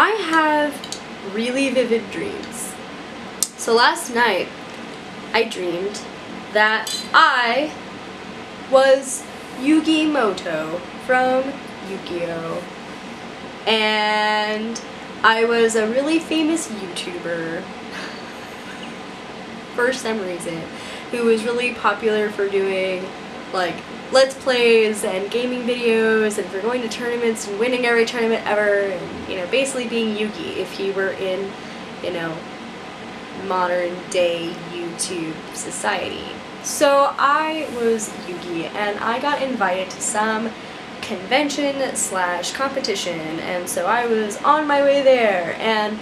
I have really vivid dreams. So last night, I dreamed that I was Yugi Moto from Yu-Gi-Oh! And I was a really famous YouTuber for some reason who was really popular for doing like Let's Plays and gaming videos and for going to tournaments and winning every tournament ever and, you know, basically being Yugi if he were in, you know, modern day YouTube society. So I was Yugi and I got invited to some convention slash competition, and so I was on my way there, and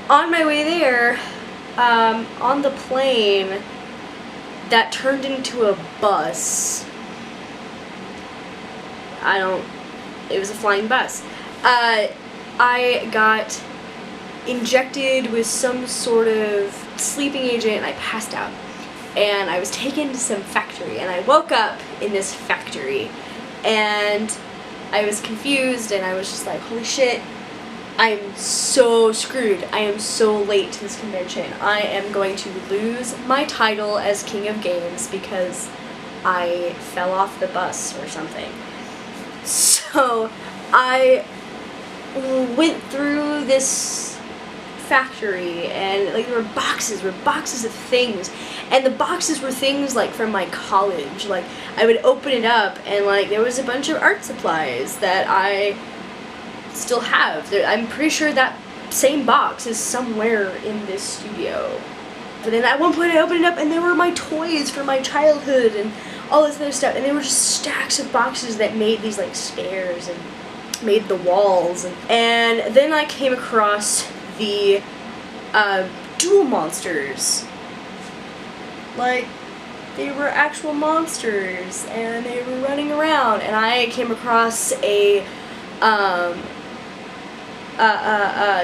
on my way there, on the plane that turned into a bus. It was a flying bus. I got injected with some sort of sleeping agent and I passed out. And I was taken to some factory and I woke up in this factory and I was confused and I was just like, holy shit, I'm so screwed. I am so late to this convention. I am going to lose my title as King of Games because I fell off the bus or something. So I went through this factory and like there were boxes of things, and the boxes were things like from my college. Like I would open it up and like there was a bunch of art supplies that I still have. I'm pretty sure that same box is somewhere in this studio. But then at one point I opened it up and there were my toys from my childhood and all this other stuff, and there were just stacks of boxes that made these like stairs and made the walls. And then I came across the duel monsters. Like, they were actual monsters and they were running around, and I came across a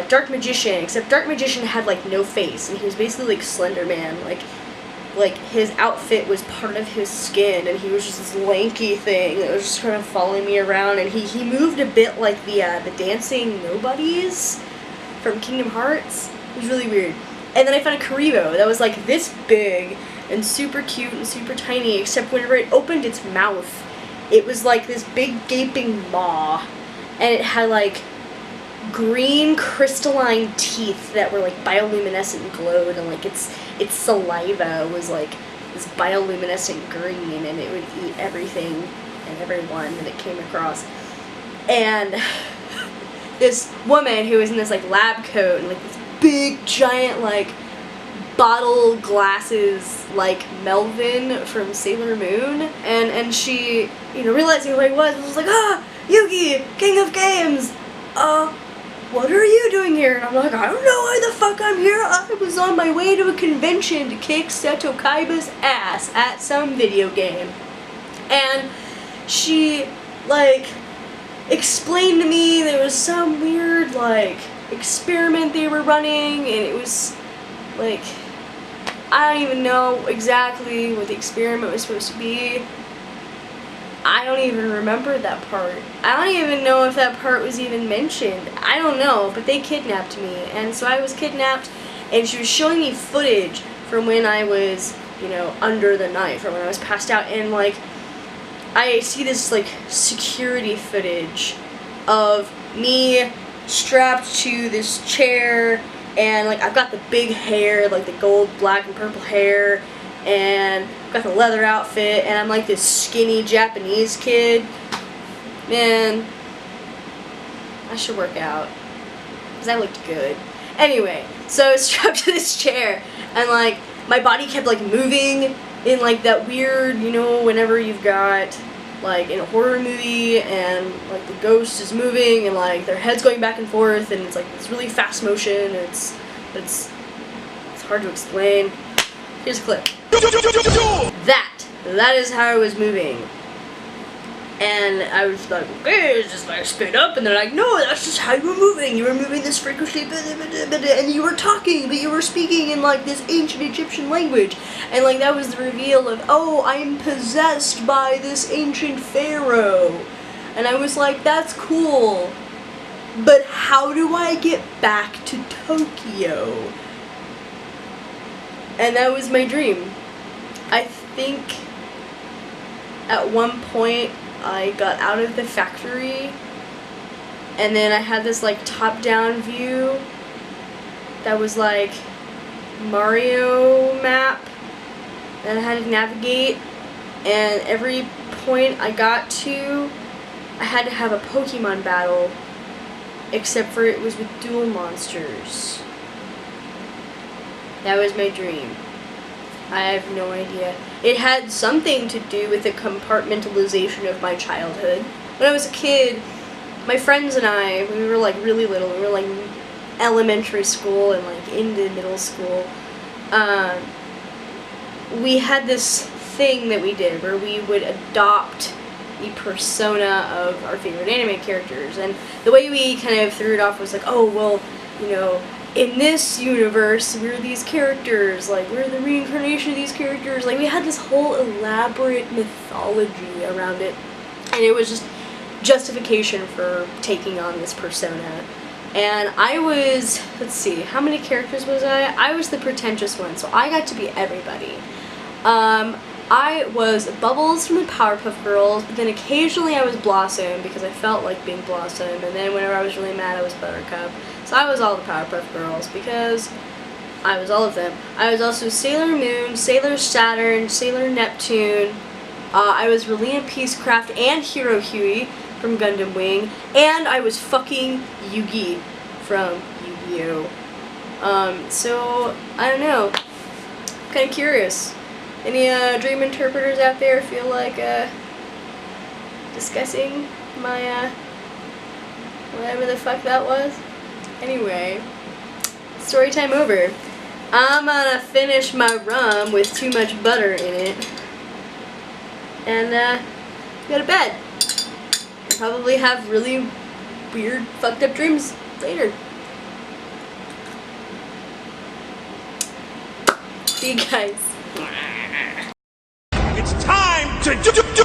Dark Magician, except Dark Magician had like no face and he was basically like Slender Man. Like his outfit was part of his skin and he was just this lanky thing that was just kind of following me around, and he moved a bit like the dancing nobodies from Kingdom Hearts. It was really weird. And then I found a Carnival that was like this big and super cute and super tiny, except whenever it opened its mouth, it was like this big gaping maw, and it had like green crystalline teeth that were like bioluminescent and glowed, and like its saliva was like this bioluminescent green, and it would eat everything and everyone that it came across. And this woman who was in this like lab coat and like this big giant like bottle glasses like Melvin from Sailor Moon, and she, you know, realizing who I was like, ah, Yugi, King of Games, what are you doing here? And I'm like, I don't know why the fuck I'm here. I was on my way to a convention to kick Seto Kaiba's ass at some video game. And she, like, explained to me there was some weird, like, experiment they were running, and it was, like, I don't even know exactly what the experiment was supposed to be. I don't even remember that part. I don't even know if that part was even mentioned. I don't know, but they kidnapped me, and so I was kidnapped, and she was showing me footage from when I was, you know, under the knife, or when I was passed out, and like, I see this like security footage of me strapped to this chair, and like I've got the big hair, like the gold, black, and purple hair, and I've got the leather outfit, and I'm like this skinny Japanese kid. Man, I should work out, because I looked good. Anyway, so I was strapped to this chair, and like, my body kept like moving in like that weird, you know, whenever you've got like in a horror movie and like the ghost is moving and like their head's going back and forth, and it's like this really fast motion, and it's hard to explain. Here's a clip. That is how I was moving. And I was like, okay, it's just like spin up, and they're like, no, that's just how you were moving. You were moving this freakishly, and you were talking, but you were speaking in like this ancient Egyptian language. And like that was the reveal of, oh, I'm possessed by this ancient pharaoh. And I was like, that's cool. But how do I get back to Tokyo? And that was my dream. I think at one point I got out of the factory and then I had this like top-down view that was like Mario map and I had to navigate, and every point I got to I had to have a Pokemon battle, except for it was with dual monsters. That was my dream. I have no idea. It had something to do with the compartmentalization of my childhood. When I was a kid, my friends and I, when we were like really little, we were like elementary school and like into middle school, we had this thing that we did where we would adopt the persona of our favorite anime characters, and the way we kind of threw it off was like, oh well, you know, in this universe we're these characters, like we're the reincarnation of these characters. Like we had this whole elaborate mythology around it, and it was just justification for taking on this persona. And I was, let's see, how many characters was I? I was the pretentious one, so I got to be everybody. I was Bubbles from the Powerpuff Girls, but then occasionally I was Blossom because I felt like being Blossom, and then whenever I was really mad I was Buttercup. So I was all the Powerpuff Girls because I was all of them. I was also Sailor Moon, Sailor Saturn, Sailor Neptune. I was Reliant Peacecraft and Hero Huey from Gundam Wing, and I was fucking Yugi from Yu-Gi-Oh! So, I don't know. I'm kind of curious. Any dream interpreters out there feel like discussing my whatever the fuck that was? Anyway, story time over. I'm gonna finish my rum with too much butter in it and go to bed. I'll probably have really weird, fucked up dreams later. See you guys. It's time to do